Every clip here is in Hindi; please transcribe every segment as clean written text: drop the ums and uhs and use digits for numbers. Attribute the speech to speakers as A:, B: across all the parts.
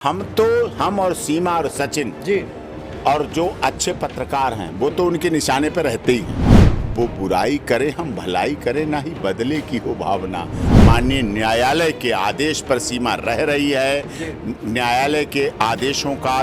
A: हम और सीमा और सचिन
B: जी
A: और जो अच्छे पत्रकार हैं वो तो उनके निशाने पर रहते ही हैं। वो बुराई करे हम भलाई करें, ना ही बदले की हो भावना। माननीय न्यायालय के आदेश पर सीमा रह रही है, न्यायालय के आदेशों का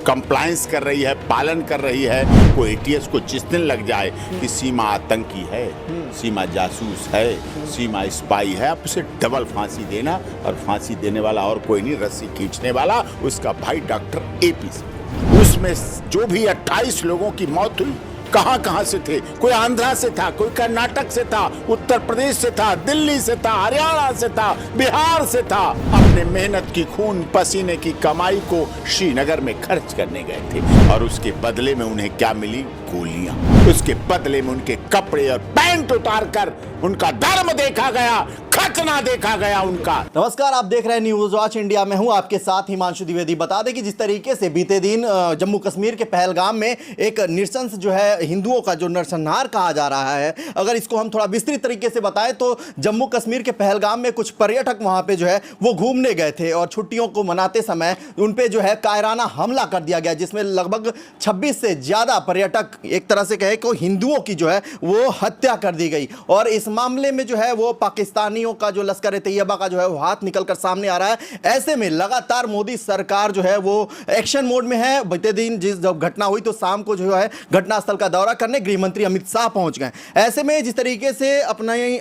A: कंप्लायंस कर रही है, पालन कर रही है। को एटीएस को जिस दिन लग जाए कि सीमा आतंकी है, सीमा जासूस है, सीमा स्पाई है, अब उसे डबल फांसी देना, और फांसी देने वाला और कोई नहीं, रस्सी खींचने वाला उसका भाई डॉक्टर एपी सिंह। उसमें जो भी 28 लोगों की मौत हुई, कहां से थे। कोई आंध्रा से था, कोई कर्नाटक से था, उत्तर प्रदेश से था, दिल्ली से था, हरियाणा से था, बिहार से था। अपने मेहनत की खून पसीने की कमाई को श्रीनगर में खर्च करने गए थे, और उसके बदले में उन्हें क्या मिली? गोलियां। उसके बदले में उनके कपड़े और पैंट उतार कर उनका धर्म देखा गया, खतना देखा गया उनका।
B: नमस्कार, आप देख रहे हैं न्यूज वॉच इंडिया में हूं आपके साथ हिमांशु द्विवेदी। बता दें कि जिस तरीके से बीते दिन जम्मू कश्मीर के पहलगाम में एक नृशंस जो है हिंदुओं का जो नरसंहार कहा जा रहा है, अगर इसको हम थोड़ा विस्तृत तरीके से बताएं तो जम्मू कश्मीर के पहलगाम में कुछ पर्यटक वहां पे जो है वो घूमने गए थे, और छुट्टियों को मनाते समय उन पे जो है कायराना हमला कर दिया गया, जिसमें लगभग 26 से ज्यादा पर्यटक, एक तरह से कहे कि हिंदुओं की जो है वो हत्या कर दी गई। और इस मामले में जो है वो पाकिस्तानियों का जो लश्कर ए तैयबा का जो है वो हाथ निकलकर सामने आ रहा है। ऐसे में लगातार मोदी सरकार जो है वो एक्शन मोड में है। बीते दिन जब घटना हुई तो शाम को जो है घटनास्थल का दौरा करने गृह मंत्री अमित शाह पहुंच गए। ऐसे में जिस तरीके से अपने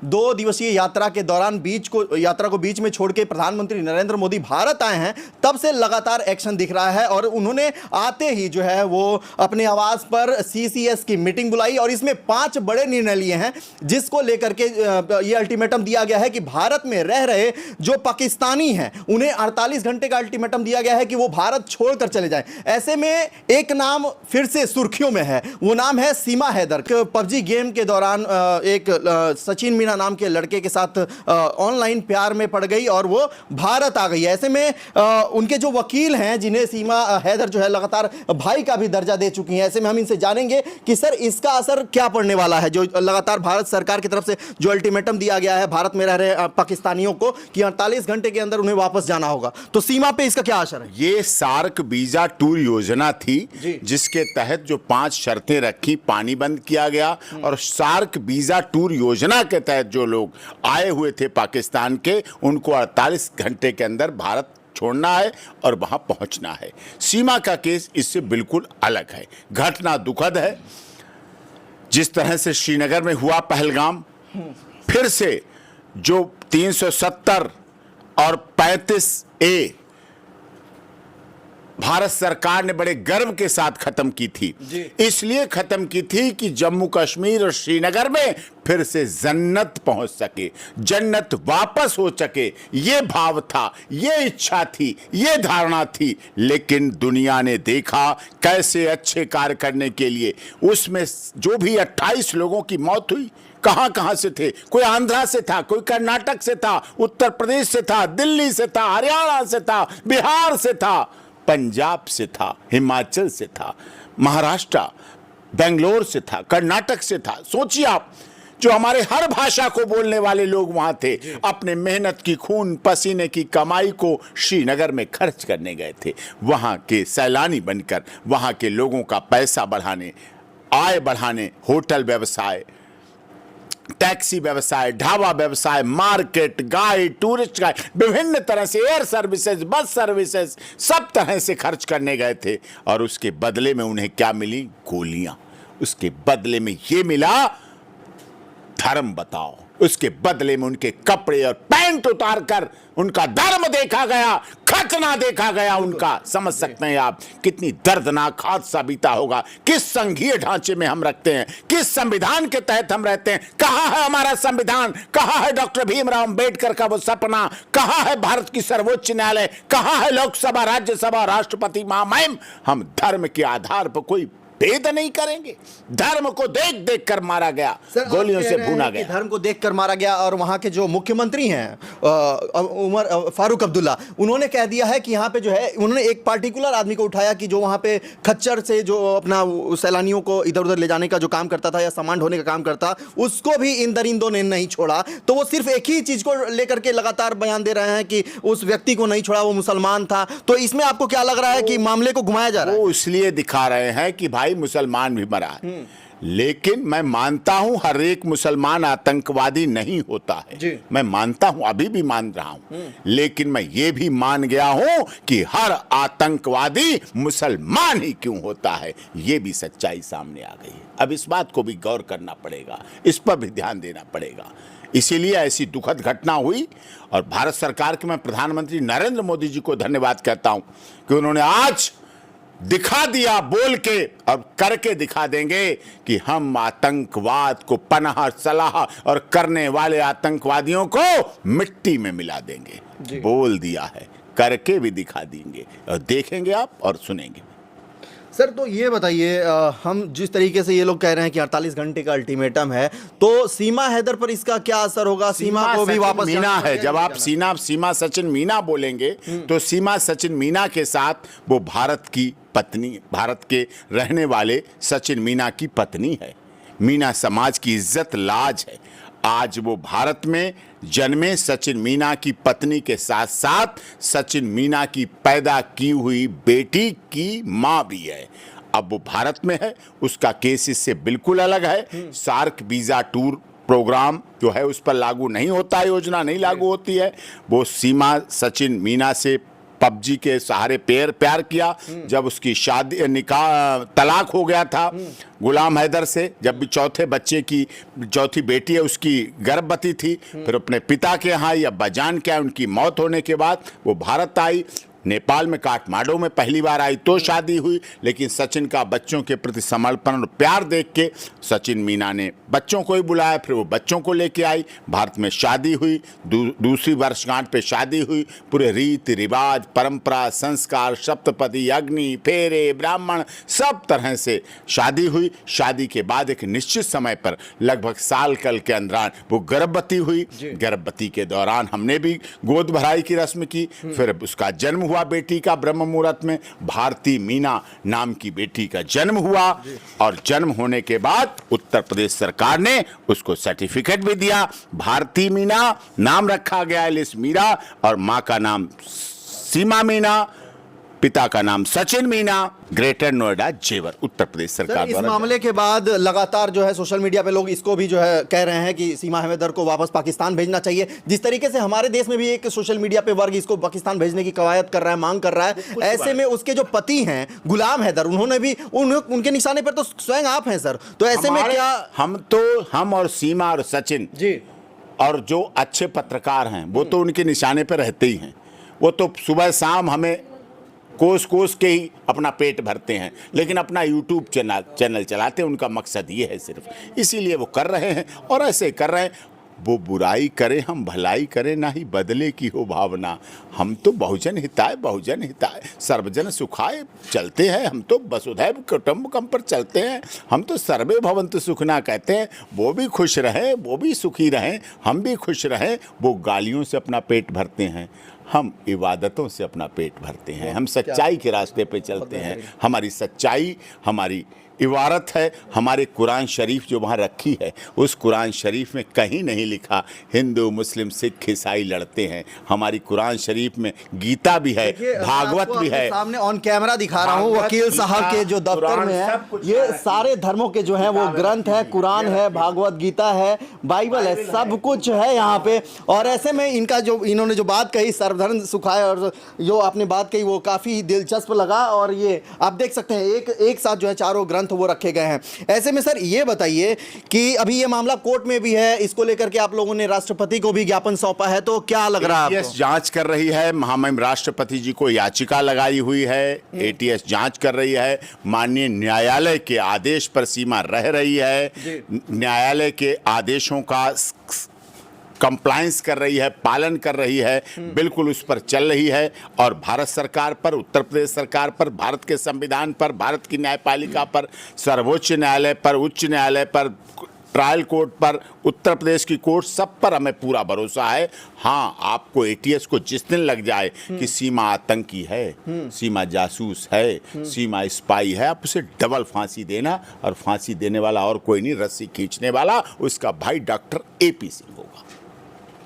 B: 2 दिवसीय यात्रा के दौरान यात्रा को बीच में छोड़ के प्रधानमंत्री नरेंद्र मोदी भारत आए हैं, तब से लगातार एक्शन दिख रहा है। और उन्होंने आते ही जो है वो अपने आवास पर सीसीएस की मीटिंग बुलाई, और इसमें 5 बड़े निर्णय लिए हैं, जिसको लेकर के ये अल्टीमेटम दिया गया है कि भारत में रह रहे जो पाकिस्तानी हैं उन्हें 48 घंटे का अल्टीमेटम दिया गया है कि वो भारत छोड़कर चले जाएं। ऐसे में एक नाम फिर से सुर्खियों में है, वो नाम है सीमा हैदर। पबजी गेम के दौरान एक सचिन मीना नाम के लड़के के साथ ऑनलाइन प्यार में पड़ गई और वो भारत आ गई। ऐसे में उनके जो वकील हैं, जिन्हें सीमा हैदर जो है लगातार भाई का भी दर्जा दे चुकी हैं, ऐसे में हम इनसे जानेंगे कि सर इसका असर क्या पड़ने वाला है, जो लगातार भारत सरकार की तरफ से जो अल्टीमेटम दिया गया है भारत में रह रहे पाकिस्तानियों को कि 48 घंटे के अंदर उन्हें वापस जाना होगा, तो सीमा पे इसका क्या असर है?
A: ये सार्क वीजा टूर योजना थी, जिसके तहत जो 5 शर्तें रखी, पानी बंद किया गया, और सार्क वीजा टूर योजना के तहत जो लोग आए हुए थे पाकिस्तान के, उनको 48 घंटे के अंदर भारत छोड़ना है और वहां पहुंचना है। सीमा का केस इससे बिल्कुल अलग है। घटना दुखद है। जिस तरह से श्रीनगर में हुआ पहलगाम, फिर से जो 370 और 35A भारत सरकार ने बड़े गर्व के साथ खत्म की थी। इसलिए खत्म की थी कि जम्मू कश्मीर और श्रीनगर में फिर से जन्नत पहुंच सके, जन्नत वापस हो सके। ये भाव था, ये इच्छा थी, ये धारणा थी। लेकिन दुनिया ने देखा कैसे अच्छे कार्य करने के लिए उसमें जो भी 28 लोगों की मौत हुई, कहां से थे। कोई आंध्रा से था, कोई कर्नाटक से था, उत्तर प्रदेश से था, दिल्ली से था, हरियाणा से था, बिहार से था, पंजाब से था, हिमाचल से था, महाराष्ट्र, बेंगलोर से था, कर्नाटक से था। सोचिए आप, जो हमारे हर भाषा को बोलने वाले लोग वहां थे, अपने मेहनत की खून पसीने की कमाई को श्रीनगर में खर्च करने गए थे, वहां के सैलानी बनकर, वहां के लोगों का पैसा बढ़ाने, आय बढ़ाने, होटल व्यवसाय, टैक्सी व्यवसाय, ढाबा व्यवसाय, मार्केट, गाइड, टूरिस्ट गाइड, विभिन्न तरह से एयर सर्विसेज, बस सर्विसेज, सब तरह से खर्च करने गए थे। और उसके बदले में उन्हें क्या मिली? गोलियां। उसके बदले में ये मिला, धर्म बताओ। उसके बदले में उनके कपड़े और पैंट उतार कर उनका धर्म देखा गया, खतना देखा गया उनका। समझ सकते हैं आप कितनी दर्दनाक हादसा बीता होगा। किस संघीय ढांचे में हम रखते हैं, किस संविधान के तहत हम रहते हैं। कहां है हमारा संविधान? कहां है डॉक्टर भीमराव अंबेडकर का वो सपना? कहां है भारत की सर्वोच्च न्यायालय? कहां है लोकसभा, राज्यसभा, राष्ट्रपति महामहिम? हम धर्म के आधार पर कोई भेद नहीं करेंगे? धर्म को देख देख कर मारा गया, गोलियों से भूना गया।
B: धर्म को देखकर मारा गया। और वहां के जो मुख्यमंत्री हैं उमर फारूक अब्दुल्ला, उन्होंने कह दिया है कि यहाँ पे जो है, उन्होंने एक पार्टिकुलर आदमी को उठाया कि जो वहां पे खच्चर से जो अपना सैलानियों को इधर उधर ले जाने का जो काम करता था या सामान ढोने का काम करता, उसको भी इन दरिंदों ने नहीं छोड़ा। तो वो सिर्फ एक ही चीज को लेकर के लगातार बयान दे रहे हैं कि उस व्यक्ति को नहीं छोड़ा, वो मुसलमान था। तो इसमें आपको क्या लग रहा है कि मामले को घुमाया जा रहा है?
A: वो इसलिए दिखा रहे हैं कि भाई मुसलमान भी मरा है, लेकिन मैं मानता हूं हर एक मुसलमान आतंकवादी नहीं होता है। मैं मानता हूं, अभी भी मान रहा हूं, लेकिन मैं ये भी मान गया हूं कि हर आतंकवादी मुसलमान ही क्यों होता है, ये भी सच्चाई सामने आ गई है। अब इस बात को भी गौर करना पड़ेगा, इस पर भी ध्यान देना पड़ेगा। इसीलिए ऐसी दुखद घटना हुई और भारत सरकार के मैं प्रधानमंत्री नरेंद्र मोदी जी को धन्यवाद कहता हूं कि उन्होंने आज दिखा दिया, बोल के अब करके दिखा देंगे कि हम आतंकवाद को पनाह सलाह और करने वाले आतंकवादियों को मिट्टी में मिला देंगे। बोल दिया है, करके भी दिखा देंगे और देखेंगे आप और सुनेंगे।
B: सर तो ये बताइए, हम जिस तरीके से ये लोग कह रहे हैं कि 48 घंटे का अल्टीमेटम है, तो सीमा हैदर पर इसका क्या असर होगा? सीमा को भी वापस
A: मीना है, जब आप सीमा सचिन मीना बोलेंगे तो सीमा सचिन मीना के साथ वो भारत की पत्नी, भारत के रहने वाले सचिन मीना की पत्नी है। मीना समाज की इज्जत लाज है। आज वो भारत में जन्मे सचिन मीना की पत्नी के साथ साथ सचिन मीना की पैदा की हुई बेटी की मां भी है। अब वो भारत में है, उसका केस इससे बिल्कुल अलग है। सार्क वीजा टूर प्रोग्राम जो है उस पर लागू नहीं होता, योजना नहीं लागू होती है। वो सीमा सचिन मीना से पबजी के सहारे प्यार किया। जब उसकी शादी निकाह तलाक हो गया था गुलाम हैदर से, जब भी चौथी बेटी है उसकी गर्भवती थी, फिर अपने पिता के यहाँ या बजान के यहाँ उनकी मौत होने के बाद वो भारत आई। नेपाल में काठमांडू में पहली बार आई तो शादी हुई, लेकिन सचिन का बच्चों के प्रति समर्पण और प्यार देख के सचिन मीना ने बच्चों को ही बुलाया, फिर वो बच्चों को लेके आई, भारत में शादी हुई। दूसरी वर्षगांठ पे शादी हुई। पूरे रीति रिवाज, परंपरा, संस्कार, सप्तपदी, अग्नि, फेरे, ब्राह्मण, सब तरह से शादी हुई। शादी के बाद एक निश्चित समय पर लगभग साल कल के अंदर वो गर्भवती हुई। गर्भवती के दौरान हमने भी गोद भराई की रस्म की, फिर उसका जन्म हुआ बेटी का ब्रह्म मुहूर्त में। भारती मीना नाम की बेटी का जन्म हुआ और जन्म होने के बाद उत्तर प्रदेश सरकार ने उसको सर्टिफिकेट भी दिया। भारती मीना नाम रखा गया एलिस मीरा और मां का नाम सीमा मीना, पिता का नाम सचिन मीना, ग्रेटर नोएडा जेवर, उत्तर प्रदेश सरकार
B: द्वारा। इस मामले के बाद लगातार जो है सोशल मीडिया पे लोग इसको भी जो है कह रहे हैं कि सीमा हैदर को वापस पाकिस्तान भेजना चाहिए। जिस तरीके से हमारे देश में भी एक सोशल मीडिया पे वर्ग इसको पाकिस्तान भेजने की कवायद कर रहा है, मांग कर रहा है, ऐसे में उसके जो पति हैं गुलाम हैदर, उन्होंने भी उनके निशाने पर तो स्वयं आप हैं सर, तो ऐसे में क्या
A: हम और सीमा और सचिन जी और जो अच्छे पत्रकार हैं वो तो उनके निशाने पर रहते ही हैं। वो तो सुबह शाम हमें कोस के ही अपना पेट भरते हैं, लेकिन अपना यूट्यूब चैनल चलाते हैं। उनका मकसद ये है सिर्फ, इसीलिए वो कर रहे हैं और ऐसे कर रहे हैं। वो बुराई करे हम भलाई करें, ना ही बदले की हो भावना। हम तो बहुजन हिताय सर्वजन सुखाय चलते हैं। हम तो वसुधैव कुटुंबकम पर चलते हैं। हम तो सर्वे भवन्तु सुखिनः कहते हैं। वो भी खुश रहें, वो भी सुखी रहें, हम भी खुश रहें। वो गालियों से अपना पेट भरते हैं, हम इबादतों से अपना पेट भरते हैं। हम सच्चाई के रास्ते पे चलते हैं। हमारी सच्चाई हमारी इबारत है। हमारे कुरान शरीफ जो वहाँ रखी है, उस कुरान शरीफ में कहीं नहीं लिखा हिंदू मुस्लिम सिख ईसाई लड़ते हैं। हमारी कुरान शरीफ में गीता भी है, भागवत भी है।
B: सामने ऑन कैमरा दिखा रहा हूँ, वकील साहब के जो दफ्तर में है, ये सारे धर्मों के जो है वो ग्रंथ है, कुरान है, भागवत गीता है, बाइबल है, सब कुछ है यहाँ पे। और ऐसे में इनका जो इन्होंने जो बात कही सर्वधर्म सुखाय, और जो आपने बात कही वो काफ़ी दिलचस्प लगा। और ये आप देख सकते हैं एक साथ जो है चारों ग्रंथ वो रखे गए हैं। ऐसे में सर ये बताइए कि अभी ये मामला कोर्ट में भी है, इसको लेकर के आप लोगों ने राष्ट्रपति को भी ज्ञापन सौंपा है, तो क्या लग रहा है आपको?
A: जांच कर रही है, महामहिम राष्ट्रपति जी को याचिका लगाई हुई है, एटीएस जांच कर रही है। माननीय न्यायालय के आदेश पर सीमा रह रही है। न्यायालय के आदेशों कंप्लायंस कर रही है, पालन कर रही है, बिल्कुल उस पर चल रही है। और भारत सरकार पर, उत्तर प्रदेश सरकार पर, भारत के संविधान पर, भारत की न्यायपालिका पर, सर्वोच्च न्यायालय पर, उच्च न्यायालय पर, ट्रायल कोर्ट पर, उत्तर प्रदेश की कोर्ट, सब पर हमें पूरा भरोसा है। हाँ, आपको एटीएस को जिस दिन लग जाए कि सीमा आतंकी है, सीमा जासूस है, सीमा स्पाई है, आप उसे डबल फांसी देना, और फांसी देने वाला और कोई नहीं, रस्सी खींचने वाला उसका भाई डॉक्टर एपी सिंह होगा।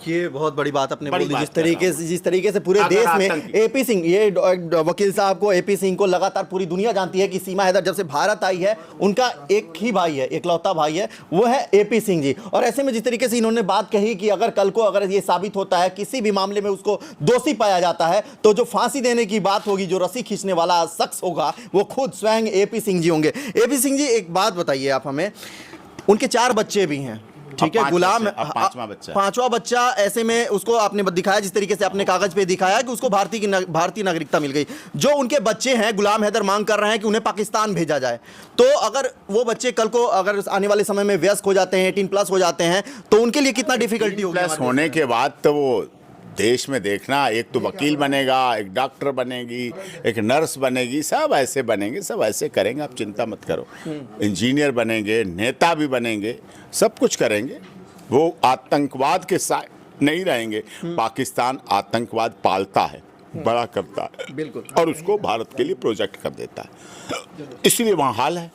B: ये बहुत बड़ी बात आपने
A: बड़ी
B: बोली।
A: बात
B: जिस तरीके से पूरे
A: अगर
B: देश में
A: आतंकी-
B: एपी सिंह, ये वकील साहब को, एपी सिंह को लगातार पूरी दुनिया जानती है कि सीमा हैदर जब से भारत आई है, उनका एक ही भाई है, इकलौता भाई है, वो है एपी सिंह जी। और ऐसे में जिस तरीके से इन्होंने बात कही कि अगर कल को अगर ये साबित होता है, किसी भी मामले में उसको दोषी पाया जाता है, तो जो फांसी देने की बात होगी, जो रस्सी खींचने वाला शख्स होगा, वो खुद स्वयं एपी सिंह जी होंगे। एपी सिंह जी, एक बात बताइए आप हमें, उनके 4 बच्चे भी हैं, ठीक है, गुलाम, पांचवा बच्चा, ऐसे में उसको आपने दिखाया, जिस तरीके से आपने कागज पे दिखाया कि उसको भारतीय नागरिकता मिल गई। जो उनके बच्चे हैं, गुलाम हैदर मांग कर रहे हैं कि उन्हें पाकिस्तान भेजा जाए। तो अगर वो बच्चे कल को अगर आने वाले समय में वयस्क हो जाते हैं, 18+ हो जाते हैं, तो उनके लिए कितना डिफिकल्टी होगी?
A: प्लस होने के बाद तो वो देश में देखना, एक तो वकील बनेगा, एक डॉक्टर बनेगी, एक नर्स बनेगी, सब ऐसे बनेंगे, सब ऐसे करेंगे, आप चिंता मत करो। इंजीनियर बनेंगे, नेता भी बनेंगे, सब कुछ करेंगे। वो आतंकवाद के साथ नहीं रहेंगे। पाकिस्तान आतंकवाद पालता है, बड़ा करता है,
B: बिल्कुल,
A: और उसको भारत के लिए प्रोजेक्ट कर देता है, इसलिए वहाँ हाल है।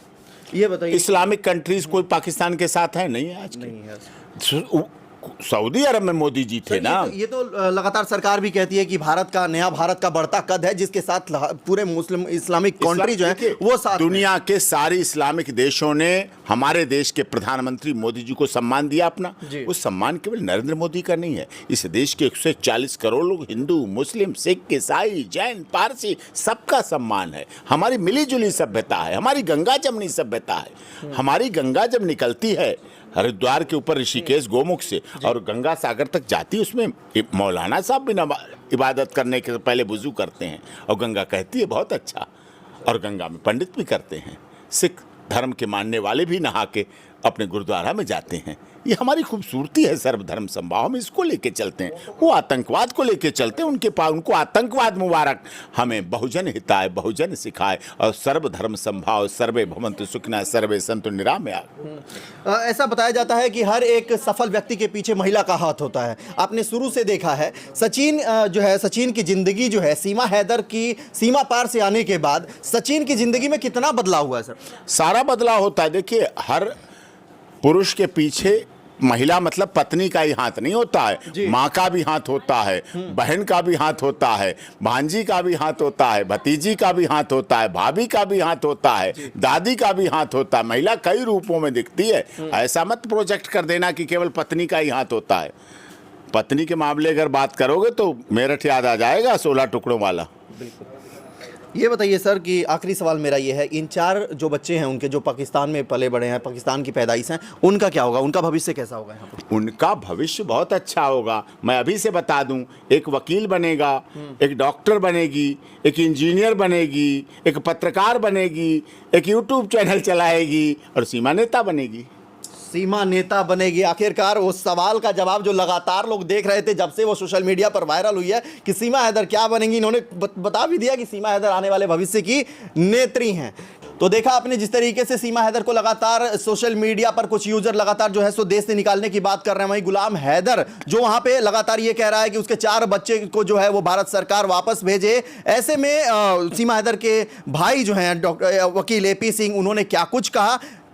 B: ये बताइए,
A: इस्लामिक कंट्रीज कोई पाकिस्तान के साथ है नहीं है आज के?
B: नहीं है।
A: सऊदी अरब में मोदी जी थे ना।
B: ये तो लगातार सरकार भी कहती है कि भारत का बढ़ता कद है, जिसके साथ पूरे मुस्लिम इस्लामिक कंट्री जो है वो साथ
A: दुनिया के सारे इस्लामिक देशों ने हमारे देश के प्रधानमंत्री मोदी जी को सम्मान दिया अपना। वो सम्मान केवल नरेंद्र मोदी का नहीं है, इस देश के 140 करोड़ लोग, हिंदू, मुस्लिम, सिख, ईसाई, जैन, पारसी, सबका सम्मान है। हमारी मिली जुली सभ्यता है, हमारी गंगा जमनी सभ्यता है। हमारी गंगा जब निकलती है हरिद्वार के ऊपर ऋषिकेश गोमुख से और गंगा सागर तक जाती है, उसमें मौलाना साहब भी इबादत करने के पहले वुजू करते हैं और गंगा कहती है बहुत अच्छा, और गंगा में पंडित भी करते हैं। सिख धर्म के मानने वाले भी नहा के अपने गुरुद्वारा में जाते हैं। ये हमारी खूबसूरती है, सर्वधर्म समभाव में इसको लेके चलते हैं। वो आतंकवाद को लेके चलते हैं, उनको आतंकवाद मुबारक। हमें बहुजन हिताय, बहुजन सिखाए, और सर्वधर्म समभाव, सर्वे भवन्तु सुखिनः, सर्वे सन्तु निरामयाः।
B: ऐसा बताया जाता है कि हर एक सफल व्यक्ति के पीछे महिला का हाथ होता है। आपने शुरू से देखा है, सचिन की जिंदगी जो है, सीमा हैदर की सीमा पार से आने के बाद सचिन की जिंदगी में कितना बदलाव हुआ है सर?
A: सारा बदलाव होता है। देखिए, हर पुरुष के पीछे महिला मतलब पत्नी का ही हाथ नहीं होता है, माँ का भी हाथ होता है, बहन का भी हाथ होता है, भांजी का भी हाथ होता है, भतीजी का भी हाथ होता है, भाभी का भी हाथ होता है, दादी का भी हाथ होता है। महिला कई रूपों में दिखती है। ऐसा मत प्रोजेक्ट कर देना कि केवल पत्नी का ही हाथ होता है। पत्नी के मामले अगर बात करोगे तो मेरठ याद आ जाएगा, 16 टुकड़ों वाला।
B: ये बताइए सर कि आखिरी सवाल मेरा ये है, इन 4 जो बच्चे हैं उनके, जो पाकिस्तान में पले बड़े हैं, पाकिस्तान की पैदाइश हैं, उनका क्या होगा? उनका भविष्य कैसा होगा यहाँ पर?
A: उनका भविष्य बहुत अच्छा होगा। मैं अभी से बता दूं, एक वकील बनेगा, एक डॉक्टर बनेगी, एक इंजीनियर बनेगी, एक पत्रकार बनेगी, एक यूट्यूब चैनल चलाएगी, और सीमा नेता बनेगी।
B: सीमा नेता बनेगी। आखिरकार उस सवाल का जवाब जो लगातार लोग देख रहे थे जब से वो सोशल मीडिया पर वायरल हुई है कि सीमा हैदर क्या बनेंगी, इन्होंने बता भी दिया कि सीमा हैदर आने वाले भविष्य की नेत्री हैं। तो देखा आपने जिस तरीके से सीमा हैदर को लगातार सोशल मीडिया पर कुछ यूजर लगातार जो है सो देश से निकालने की बात कर रहे हैं। वहीं गुलाम हैदर जो वहां पे लगातार ये कह रहा है कि उसके 4 बच्चे को जो है वो भारत सरकार वापस भेजे। ऐसे में सीमा हैदर के भाई जो हैं वकील एपी सिंह, उन्होंने क्या कुछ कहा,